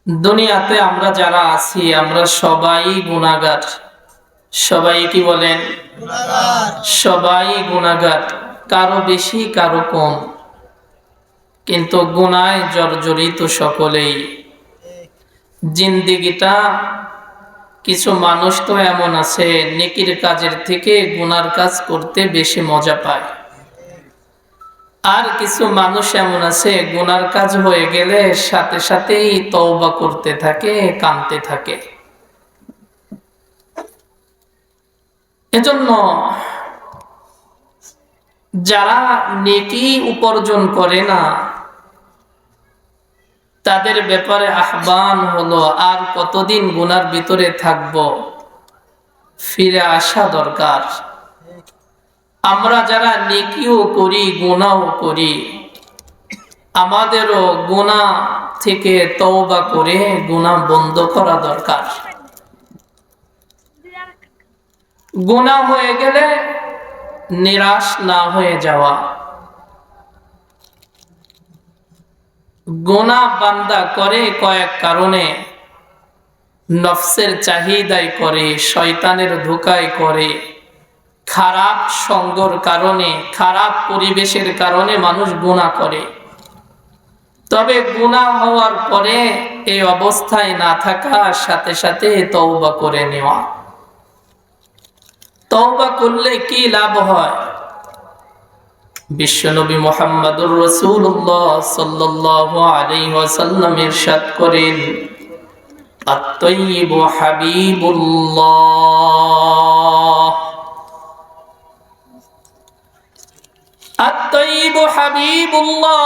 দুনিয়াতে আমরা যারা আছি আমরা সবাই গুনাহগার। সবাই কি বলেন? সবাই গুনাহগার, কারো বেশি কারো কম, কিন্তু গুনায় জর্জরিত সকলেই। জিন্দেগিটা, কিছু মানুষ তো এমন আছে নেকির কাজের থেকে গুনার কাজ করতে বেশি মজা পায়, আর কিছু মানুষ এমন আছে গুনার কাজ হয়ে গেলে সাথে সাথেই তওবা করতে থাকে, কাঁদতে থাকে। এজন্য যারা নেকি উপার্জন করে না তাদের ব্যাপারে আহ্বান হলো, আর কতদিন গুনার ভিতরে থাকব, ফিরে আসা দরকার। আমরা যারা নেকিও করি গুনাহও করি, আমাদেরও গুনাহ থেকে তওবা করে গুনাহ বন্ধ করা দরকার। গুনাহ হয়ে গেলে নিরাশ না হয়ে যাওয়া। গুনাহ বান্দা করে কয়েক কারণে, নফসের চাহিদায় করে, শয়তানের ধোঁকায় করে, খারাপ সঙ্গর কারণে, খারাপ পরিবেশের কারণে মানুষ গুনাহ করে। তবে গুনাহ হওয়ার পরে এই অবস্থায় না থাকার সাথে সাথে তওবা করে নেওয়া। তওবা করলে কি লাভ হয়? বিশ্বনবী মুহাম্মদুর রাসূলুল্লাহ সাল্লাল্লাহু আলাইহি ওয়াসাল্লাম ইরশাদ করেন, আত-তাইয়িবু হাবিবুল্লাহ, আত-তাইয়িবু হাবিবুল্লাহ।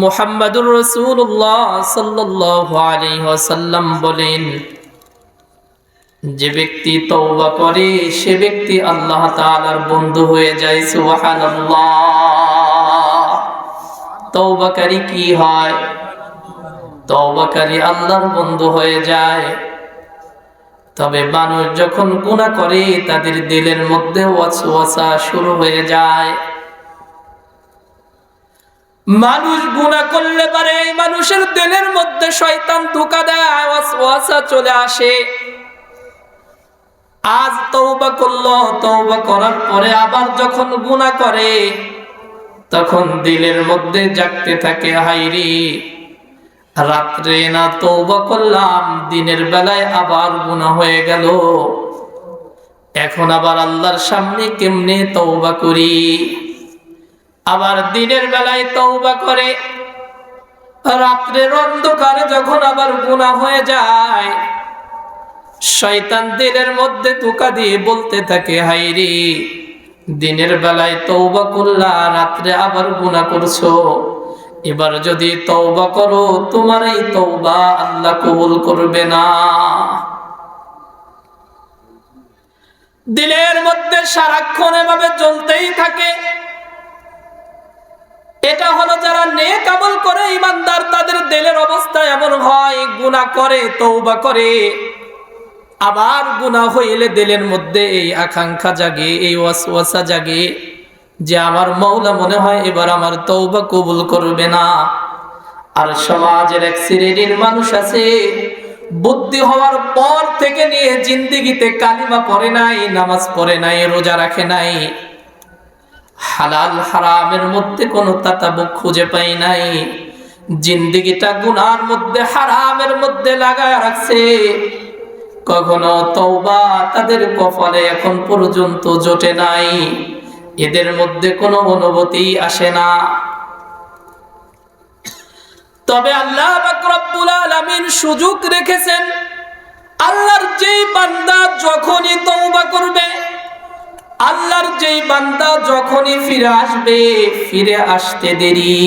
মুহাম্মদুর রাসূলুল্লাহ সাল্লাল্লাহু আলাইহি ওয়াসাল্লাম বলেন, যে ব্যক্তি তওবা করে সে ব্যক্তি আল্লাহ তাআলার বন্ধু হয়ে যায়। সুবহানাল্লাহ। তওবাকারী কি হয়? তওবাকারী আল্লাহর বন্ধু হয়ে যায়। তবে মানুষ যখন গুনাহ করে তাদের দিলের মধ্যে ওয়াসওয়াসা শুরু হয়ে যায়। মানুষ গুনাহ করলে পারে মানুষের দিলের মধ্যে শয়তান ধোঁকা দেয়, ওয়াসওয়াসা চলে আসে। আজ তওবা করলো, তওবা করার পরে আবার যখন গুনাহ করে তখন দিলের মধ্যে জাগতে থাকে, হায়রে রাত্রে না তওবা করলাম, দিনের বেলায় আবার গুনাহ হয়ে গেল, এখন আবার আল্লাহর সামনে কেমনে তওবা করি। আবার দিনের বেলায় তওবা করে, রাত্রের অন্ধকারে যখন আবার গুনাহ হয়ে যায়, শয়তান দিলের মধ্যে ধোঁকা দিয়ে বলতে থাকে, হায়রে দিনের বেলায় তওবা করলা, রাত্রে আবার গুনাহ করছো, এবার যদি তওবা করো তোমার এই তওবা আল্লাহ কবুল করবে না। দিলের মধ্যে সারাক্ষণ এভাবে জ্বলতেই থাকে। এটা হলো যারা নেক আমল করে ঈমানদার, তাদের দিলের অবস্থা এমন হয়, গুনাহ করে তওবা করে, আবার গুনাহ হইলে দিলের মধ্যে এই আকাঙ্ক্ষা জাগে, এই ওয়াসওয়াসা জাগে যে আমার মাওলা মনে হয় এবার আমার তওবা কবুল করবে না। আর সমাজের এক শ্রেণীর মানুষ আছে, বুদ্ধি হওয়ার পর থেকে নিয়ে জিন্দেগিতে কালিমা পড়ে নাই, নামাজ পড়ে নাই, রোজা রাখে নাই, হালাল হারামের মধ্যে কোনো তাতাবুক খুঁজে পাই নাই, জিন্দেগিটা গুনার মধ্যে হারামের মধ্যে লাগায় রাখছে। কখনো তওবা তাদের কপালে এখন পর্যন্ত জোটে নাই, এদের মধ্যে কোনো অনুভূতি আসে না। তবে আল্লাহ পাক রব্বুল আলামিন সুযোগ রেখেছেন, আল্লাহর যেই বান্দা যখনই তওবা করবে, আল্লাহর যেই বান্দা যখনই ফিরে আসবে, ফিরে আসতে দেরি,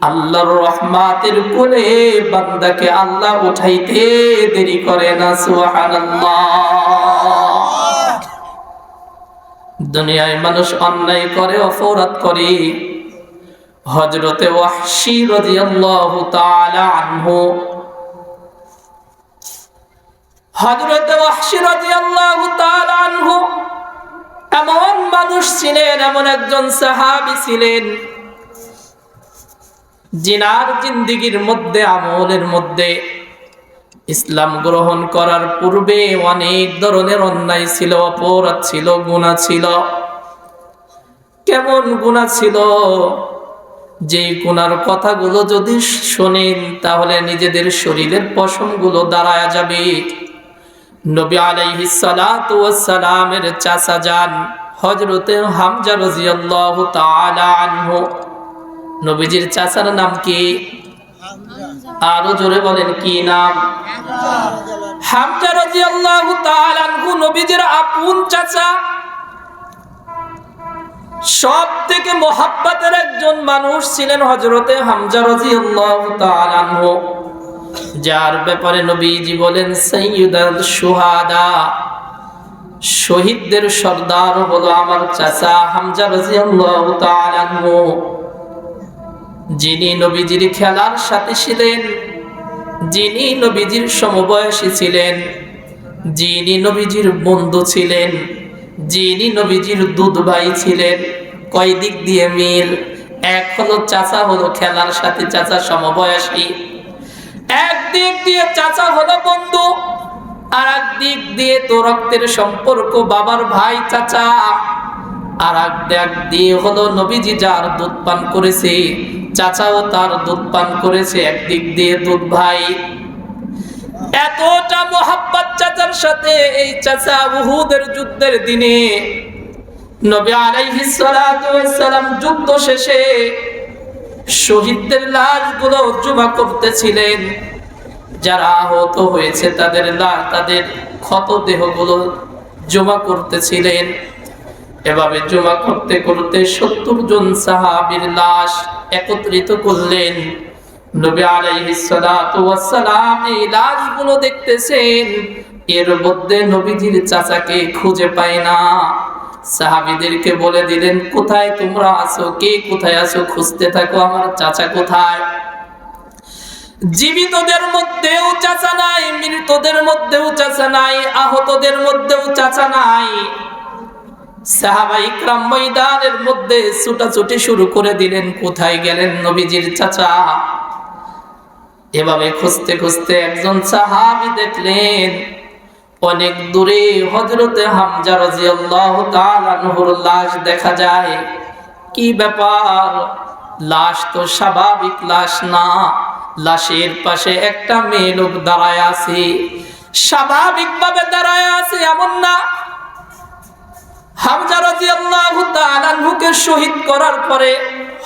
আল্লাহর রহমতের কোলে বান্দাকে আল্লাহ উঠাইতে দেরি করে না। সুবহানাল্লাহ। দুনিয়ায় মানুষ অন্যায় করে, অপরাধ করে। হযরতে ওয়াহশী রাদিয়াল্লাহু তাআলা আনহু, হযরতে ওয়াহশী রাদিয়াল্লাহু তাআলা আনহু এমন মানুষ ছিলেন, এমন একজন সাহাবী ছিলেন জিনার জিন্দিগির মধ্যে, আমলের মধ্যে ইসলাম গ্রহণ করার পূর্বে অনেক ধরনের অন্যায় ছিল, অপরাধ ছিল, গুনাহ ছিল। কেমন গুনাহ ছিল? যে গুনার কথাগুলো যদি শোনেন তাহলে নিজেদের শরীরের পশমগুলো দাঁড়ায়া যাবে। নবী আলাইহিস সালাতু ওয়াস সালামের চাচা যান হযরতে হামজা রাদিয়াল্লাহু তাআলা আনহু। নবীজির চাচার নাম কি? আরো জোরে বলেন, কি নাম? হামজা রাদিয়াল্লাহু তাআলা আনহু নবীজির আপন চাচা। সব থেকে মোহাব্বতের একজন মানুষ ছিলেন হযরতে হামজা রাদিয়াল্লাহু তাআলা আনহু, যার ব্যাপারে নবীজি বলেন সাইয়্যিদুল শুহাদা, শহীদদের সর্দার হলো আমার চাচা হামজা রাদিয়াল্লাহু তাআলা আনহু, যিনি নবীজির খেলার সাথী ছিলেন, যিনি নবীজির সমবয়সী ছিলেন, যিনি নবীজির বন্ধু ছিলেন, যিনি নবীজির দুধ ভাই ছিলেন। কয় দিক দিয়ে মিল? এক হলো চাচা হলো খেলার সাথে, চাচা সমবয়সী। এক দিক দিয়ে চাচা হলো বন্ধু, আর এক দিক দিয়ে তো রক্তের সম্পর্ক, বাবার ভাই চাচা। আর এক দিক দিয়ে হলো নবীজি যার দুধ পান করেছে, চাচাও তার দুধ পান করেছে, একদিক দিয়ে দুধ ভাই। এতটা মোহাব্বত চাচার সাথে, এই চাচা উহুদের যুদ্ধের দিনে নবী আলাইহিস সালাতু ওয়াস সালাম যুদ্ধ শেষে শহীদদের লাশগুলো জমা করতেছিলেন। যারা আহত হয়েছে তাদের লাশ, তাদের ক্ষত দেহগুলো জমা করতেছিলেন। এভাবে জমা করতে করতে ৭০ জন সাহাবীর লাশ একত্রিত করলেন। নবী আলাইহিস সালাতু ওয়াস সালাম এই লাশগুলো দেখতেছেন, এর মধ্যে নবীজির চাচাকে খুঁজে পায় না। সাহাবীদেরকে বলে দিলেন, কোথায় তোমরা আছো? কে কোথায় আছো? খুঁজতে থাকো, আমার চাচা কোথায়? জীবিতদের মধ্যেও চাচা নাই, মৃতদের মধ্যেও চাচা নাই, আহতদের মধ্যেও চাচা নাই। সাহাবায়ে ইকরাম ময়দানের মধ্যে ছুটাছুটি শুরু করে দিলেন, কোথায় গেলেন নবীজির চাচা? এভাবে খুঁজতে খুঁজতে একজন সাহাবী দেখলেন অনেক দূরে হযরতে হামজা রাদিয়াল্লাহু তাআলা আনহুর লাশ দেখা যায়। কি ব্যাপার? লাশ তো স্বাভাবিক লাশ না, লাশের পাশে একটা মেয়ে লোক দাঁড়ায় আছে। স্বাভাবিকভাবে দাঁড়ায় আছে এমন না। হামজা রাদিয়াল্লাহু তাআলা আনহুকে শহীদ করার পরে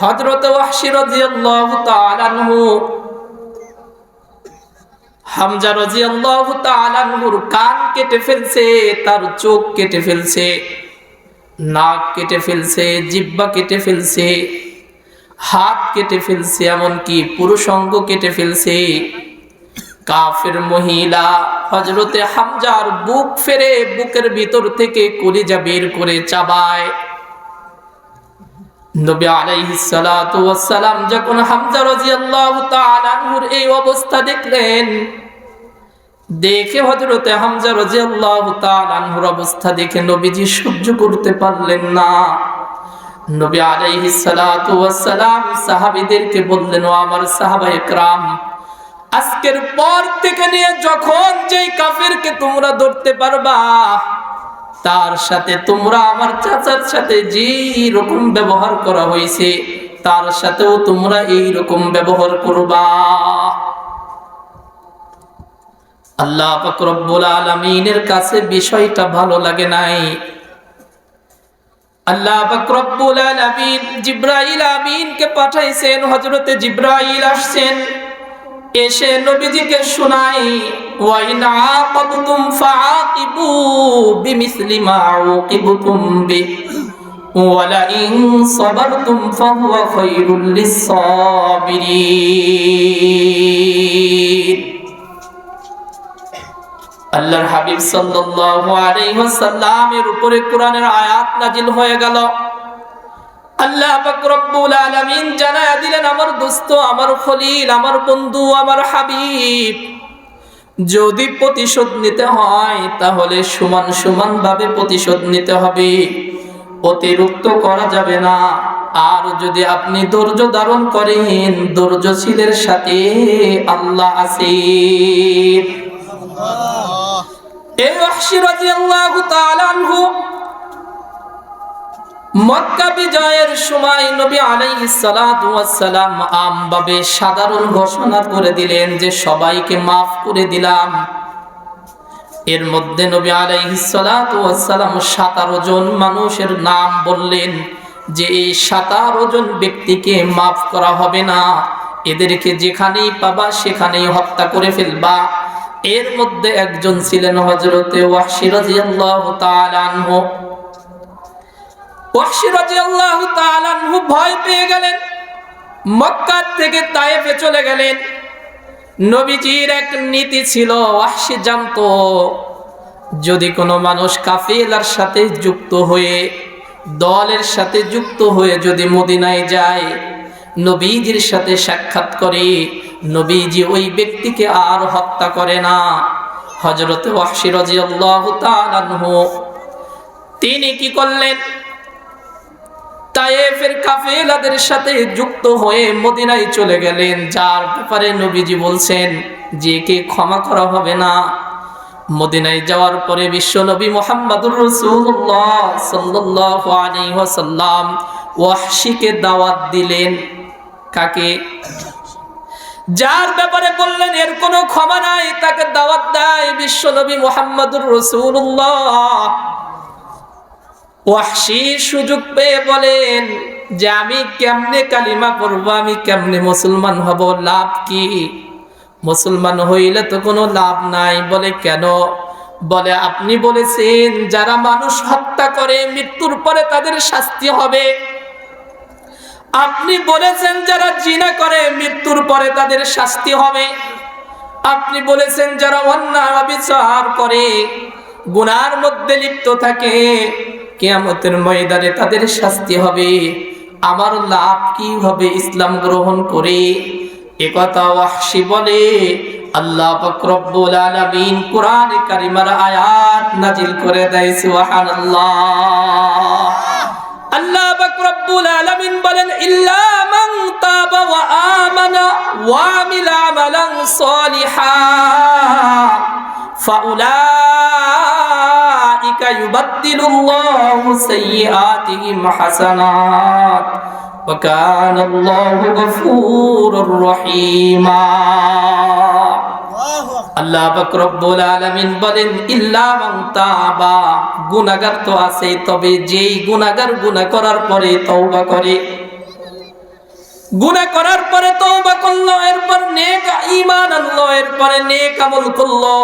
হযরতে ওয়াহশী রাদিয়াল্লাহু তাআলা আনহু হামজা রাদিয়াল্লাহু তাআলা আনহুর কান কেটে ফেলছে, তার চোখ কেটে ফেলছে, নাক কেটে ফেলছে, জিহ্বা কেটে ফেলছে, হাত কেটে ফেলছে, এমনকি পুরুষাঙ্গ কেটে ফেলছে। কাফের মহিলা হযরতে হামজার বুক ফেরে বুকের ভিতর থেকে কলিজা বের করে চাবায়। নবী আলাইহিস সালাতু ওয়াস সালাম যখন হামজা রাদিয়াল্লাহু তাআলা আনহুর এই অবস্থা দেখলেন, দেখে হযরতে হামজা রাদিয়াল্লাহু তাআলা আনহুর অবস্থা দেখে নবীজি সহ্য করতে পারলেন না। নবী আলাইহিস সালাতু ওয়াস সালাম সাহাবীদেরকে বললেন, ও আমার সাহাবায়ে کرام, আজকের পর থেকে নিয়ে যখন যেই কাফেরকে তোমরা ধরতে পারবা, তার সাথে তোমরা আমার চাচার সাথে যে রকম ব্যবহার করা হয়েছে তার সাথেও তোমরা এই রকম ব্যবহার করবা। আল্লাহ পাক রব্বুল আলামিনের কাছে বিষয়টা ভালো লাগে নাই। আল্লাহ পাক রব্বুল আলামিন জিবরাইল আমিনকে পাঠাইছেন। হযরতে জিবরাইল আসছেন, এসে নবীজিকে শোনায়, ওয়া ইন আকাবতুম ফাআকিবু বিমিসলি মা আউকিবতুম বিহি ওয়া লা ইন সাবারতুম ফাহুয়া খায়রুল লিস-সাবিরিন। আল্লাহর হাবিব সাল্লাল্লাহু আলাইহি ওয়াসাল্লামের উপরে কোরআনের আয়াত নাজিল হয়ে গেল। আল্লাহ পাক রব্বুল আলামিন জানায়া দিলেন, আমার দোস্ত, আমার খলিল, আমার বন্ধু, আমার হাবিব, যদি প্রতিশোধ নিতে হয় তাহলে সমান সমান ভাবে প্রতিশোধ নিতে হবে, অতিরিক্ত করা যাবে না। আর যদি আপনি ধৈর্য ধারণ করেন, ধৈর্যশীলের সাথে আল্লাহ আছেন। এই ওয়াহশী রাদিয়াল্লাহু তাআলা আনহু মক্কা বিজয়ের সময় নবী আলাইহিস সালাতু ওয়াস সালাম আমভাবে সাধারণ ঘোষণা করে দিলেন যে সবাইকে মাফ করে দিলাম। এর মধ্যে নবী আলাইহিস সালাতু ওয়াস সালাম 17 জন মানুষের নাম বললেন যে এই 17 জন ব্যক্তিকে মাফ করা হবে না, এদেরকে যেখানেই পাবা সেখানেই হত্যা করে ফেলবা। এর মধ্যে একজন ছিলেন হযরতে ওয়াহশী রাদিয়াল্লাহু তাআলা আনহু। ওয়াহশী রাদিয়াল্লাহু তাআলা আনহু ভয় পেয়ে গেলেন, মক্কা থেকে তায়েফে চলে গেলেন। নবীজির এক নীতি ছিল, ওয়াহশী জানতো যদি কোনো মানুষ কাফেলার সাথে যুক্ত হয়ে, দলের সাথে যুক্ত হয়ে যদি মদিনায় যায়, নবীজির সাথে সাক্ষাৎ করে, নবীজি ওই ব্যক্তিকে আর হত্যা করে না। হযরত ওয়াহশী রাদিয়াল্লাহু তাআলা আনহু তিনি কি করলেন, তায়েফের কাফেলাদের সাথে যুক্ত হয়ে মদিনায় চলে গেলেন, যার ব্যাপারে নবীজি বলছেন যে কে ক্ষমা করা হবে না। মদিনায় যাওয়ার পরে বিশ্ব নবী মুহাম্মদুর রাসূলুল্লাহ সাল্লাল্লাহু আলাইহি ওয়াসাল্লাম ওয়াহশীকে দাওয়াত দিলেন। কাকে? যার ব্যাপারে বললেন এর কোনো ক্ষমা নাই, তাকে দাওয়াত দেয় বিশ্ব নবী মুহাম্মদুর রাসূলুল্লাহ। ওয়াহশী সুযোগ পেয়ে বলেন যে আমি কেমনে কালিমা পড়ব, আমি কেমনে মুসলমান হব, লাভ কি? মুসলমান হইলে তো কোনো লাভ নাই। বলে কেন? বলে আপনি বলেছেন যারা মানুষ হত্যা করে মৃত্যুর পরে তাদের শাস্তি হবে। আপনি বলেছেন যারা জিনা করে মৃত্যুর পরে তাদের শাস্তি হবে। আপনি বলেছেন যারা অন্যায় অবিচার করে, গুনার মধ্যে লিপ্ত থাকে, কিয়ামতের ময়দানে তাদের শাস্তি হবে। আমার লাভ কি হবে ইসলাম গ্রহণ করে? একথা ওয়াহশী বলে আল্লাহ পাক রব্বুল আলামিন কোরআনে কারিমার আয়াত নাজিল করে দেয়। সুবহানাল্লাহ। আল্লাহ পাক রব্বুল আলামিন বলেন ইল্লা মান তাবা ওয়া আমানা ওয়া আমিলা আমালান সালিহান ফাউলাইকা ইউবাদদিলুল্লাহু সাইয়্যাতিহিম হাসানাত ওয়া কানাল্লাহু গফুরুর রহিমা। আল্লাহ পাক রব্বুল আলামিন বলেন ইল্লা মান তাবা, গুনাহগার তো আছে, তবে যেই গুনাহগার গুনাহ করার পরে তওবা করে, গুনাহ করার পরে তওবা করলো, এরপর নেক ঈমান আনলো, এরপরে নেক আমল করলো,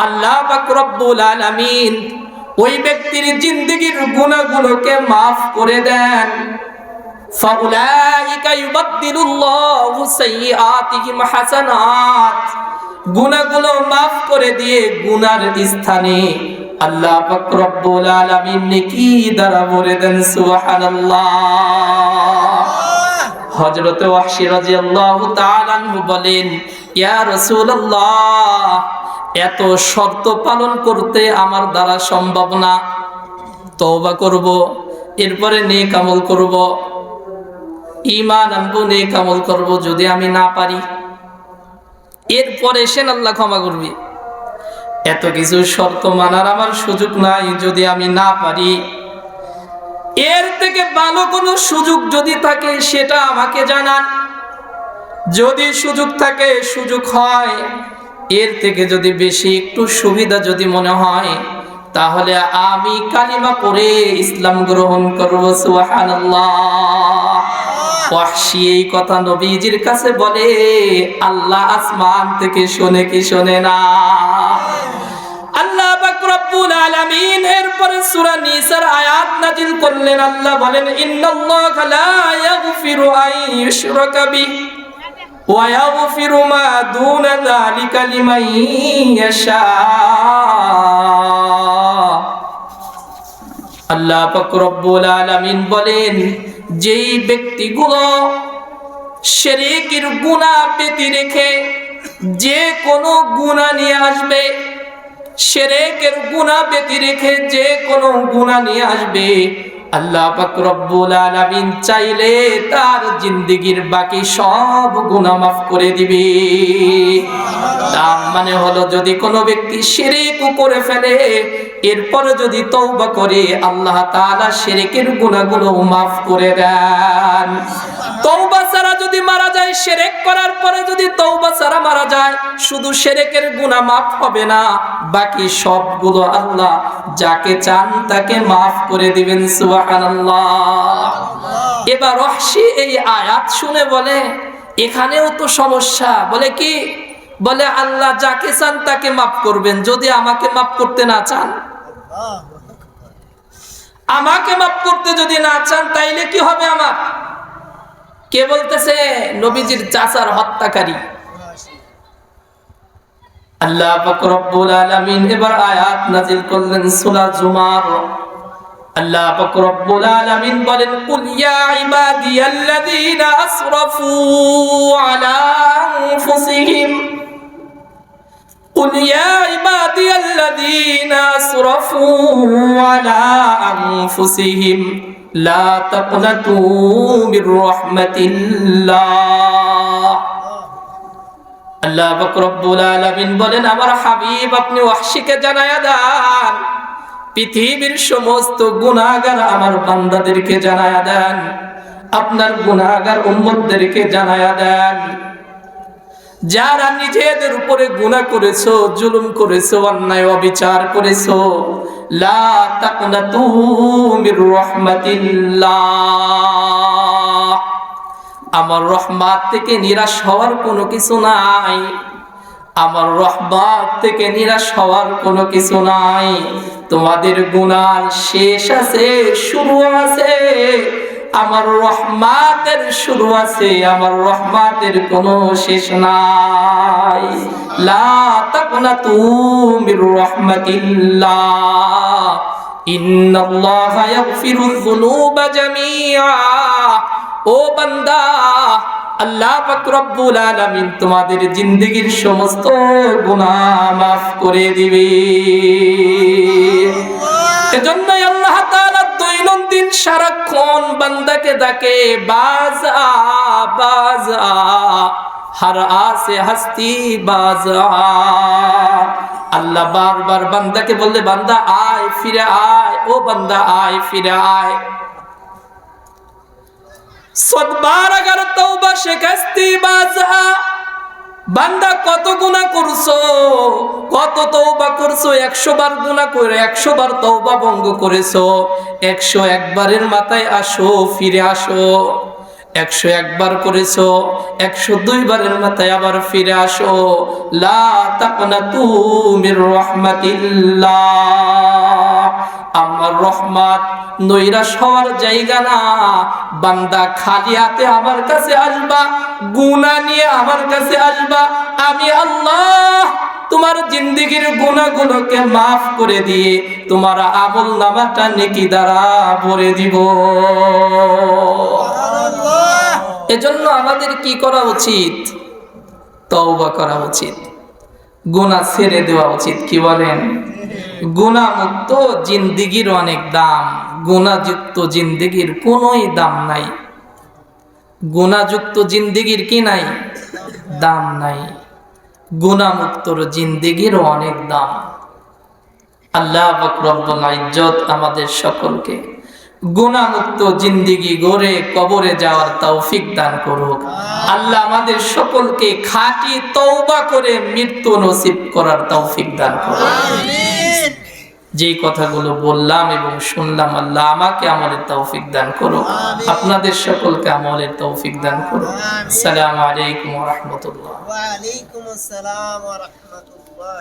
আল্লাহ পাক রব্বুল আলামিন ওই ব্যক্তির জিন্দেগীর গুনাহগুলোকে মাফ করে দেন। ফাউলাইকা ইউবাদদিলুল্লাহু সাইয়্যাতিহিম হাসানাত, গুনাহগুলো মাফ করে দিয়ে গুনার স্থানে আল্লাহ পাক রব্বুল আলামিন নেকি দ্বারা ভরে দেন। সুবহানাল্লাহ। হযরত ওয়াহশী রাদিয়াল্লাহু তাআলা আনহু বলেন ইয়া রাসূলুল্লাহ, এত শর্ত পালন করতে আমার দ্বারা সম্ভব না। তওবা করব, এরপরে নেক আমল করব, ঈমান আনবো, নেক আমল করব, যদি আমি না পারি এরপরে সেন আল্লাহ ক্ষমা করবে। এত কিছু শর্ত মানার আমার সুযোগ নাই যদি আমি না পারি। এর থেকে ভালো কোনো সুযোগ যদি থাকে সেটা আমাকে জানান। যদি সুযোগ থাকে, সুযোগ হয়, এর থেকে যদি বেশি একটু সুবিধা যদি মনে হয়, তাহলে আমি কালিমা পড়ে ইসলাম গ্রহণ করব। সুবহানাল্লাহ। ওয়াহশী এই কথা নবীজির কাছে বলে, আল্লাহ আসমান থেকে শোনে কি শোনে না? আল্লাহ পাক রব্বুল আলামিন এরপরে সূরা নিসার আয়াত নাজিল করলেন। আল্লাহ বলেন ইন্নাল্লাহা লা ইয়াগফিরু আন ইউশরাকা বিহি ওয়া ইয়াগফিরু মা দুনা যালিকা লিমান ইয়াশা। আল্লাহ পাক রব্বুল আলামিন বলেন যেই ব্যক্তিগুলো শিরকের গুনাহ পেতে রেখে যে কোনো গুনাহ নিয়ে আসবে, শিরকের গুনাহ পেতে রেখে যে কোনো গুনাহ নিয়ে আসবে, আল্লাহ পাক রব্বুল আলামিন চাইলে তার জিন্দেগীর বাকি সব গুনাহ মাফ করে দিবে। তার মানে হলো যদি কোনো ব্যক্তি শিরক করে ফেলে এরপরে যদি তওবা করে আল্লাহ তাআলা শিরকের গুনাহগুলো মাফ করে দেন। তওবা ছাড়া যদি মারা যায়, শিরক করার পরে যদি তওবা ছাড়া মারা যায়, শুধু শিরকের গুনাহ মাফ হবে না, বাকি সবগুলো আল্লাহ যাকে চান তাকে মাফ করে দিবেন। সুবহানাল্লাহ। এবার ওয়াহশী এই আয়াত শুনে বলে এখানেও তো সমস্যা। বলে কি? বলে আল্লাহ যাকে চান তাকে মাফ করবেন, যদি আমাকে মাফ করতে না চান, আমাকে মাফ করতে যদি না চান তাইলে কি হবে আমার? কে বলতেছে? নবীজির চাচার হত্যাকারী। আল্লাহ পাক রব্বুল আলামিন এবার আয়াত নাযিল করলেন সূরা জুমার। আল্লাহ পাক রব্বুল আলামিন বলেন কুল ইয়া ইবাদিয়াল্লাযীনা আসরাফু আলা আনফুসিহিম قل يا عبادي الذين أسرفوا على أنفسهم لا تقنطوا من رحمة الله আল্লাহ পাক রব্বুল আলামিন বলেন আমার হাবিব আপনি ওয়াহশীকে জানায়া দেন, পৃথিবীর সমস্ত গুনাহগার আমার বান্দাদেরকে জানায়া দেন, আপনার গুনাহগার উম্মতদেরকে জানায়া দেন, যারা নিজেদের উপরে গুনাহ করেছো, জুলুম করেছো, অন্যায় অবিচার করেছো, লা তাকনাতু মির রাহমাতিল্লাহ, আমার রহমত থেকে নিরাশ হওয়ার কোনো কিছু নাই, আমার রহমত থেকে নিরাশ হওয়ার কোনো কিছু নাই। তোমাদের গুনাহ শেষ আছে, শুরু আছে, আমার রহমতের শুরু আছে, আমার রহমতের কোনো শেষ নাই। লা তাকনাতু মির রাহমাতিল্লাহ ইন্নাল্লাহা ইয়াগফিরুয যুনুবা জামিআ। ও বান্দা, আল্লাহ পাক রব্বুল আলামিন তোমাদের জিন্দেগীর সমস্ত গুনাহ মাফ করে দিবে। এজন্যই আল্লাহ তাআলা দৈনন্দিন সারাক্ষণ বান্দাকে ডাকে বাজা বাজা, হর আসে হস্তি বাজা। আল্লাহ বারবার বান্দাকে বললে বান্দা আয় ফিরে আয়, ও বান্দা আয় ফিরে আয়। সদবার আগার তওবা শিকস্তি বাজা। বান্দা কত গুনাহ করছো, কত তওবা করছো, 100 বার গুনাহ করে 100 বার তওবা ভঙ্গ করেছো, 101 বারের মাথায় আসো, ফিরে আসো। 101 বার করেছো, 102 বারের মাথায় আবার ফিরে আসো। লা তাকনাতু মির রাহমাতিল্লাহ, আমার রহমত নৈরাশ হওয়ার জায়গা না। বান্দা খালি হাতে আমার কাছে আসবা, গুনাহ নিয়ে আমার কাছে আসবা, আমি আল্লাহ তোমার জিন্দেগীর গুনাহগুলোকে মাফ করে দিয়ে তোমার আমল নামাটা নেকি দ্বারা ভরে দিব। এজন্য আমাদের কি করা উচিত? তওবা করা উচিত, গুনাহ ছেড়ে দেওয়া উচিত। কি বলেন? গুনাহ মুক্ত জিন্দেগীর অনেক দাম, গুনাহযুক্ত জিন্দেগীর কোনোই দাম নাই। গুনাহযুক্ত জিন্দেগীর কি নাই? দাম নাই। গুনাহ মুক্তর জিন্দেগীর অনেক দাম। আল্লাহ পাক রব্বুল ইজ্জত আমাদের সকলকে গুনাহ মুক্ত জিন্দেগী গড়ে কবরে যাওয়ার তৌফিক দান করুক। আল্লাহ আমাদের সকলকে খাঁটি তওবা করে মৃত্যু নসিব করার তৌফিক দান করুক। যে কথাগুলো বললাম এবং শুনলাম আল্লাহ আমাকে আমলের তৌফিক দান করুক, আপনাদের সকলকে আমলের তৌফিক দান করুক। আসসালামু আলাইকুম ওয়া রাহমাতুল্লাহ। ওয়া আলাইকুম আসসালাম ওয়া রাহমাতুল্লাহ।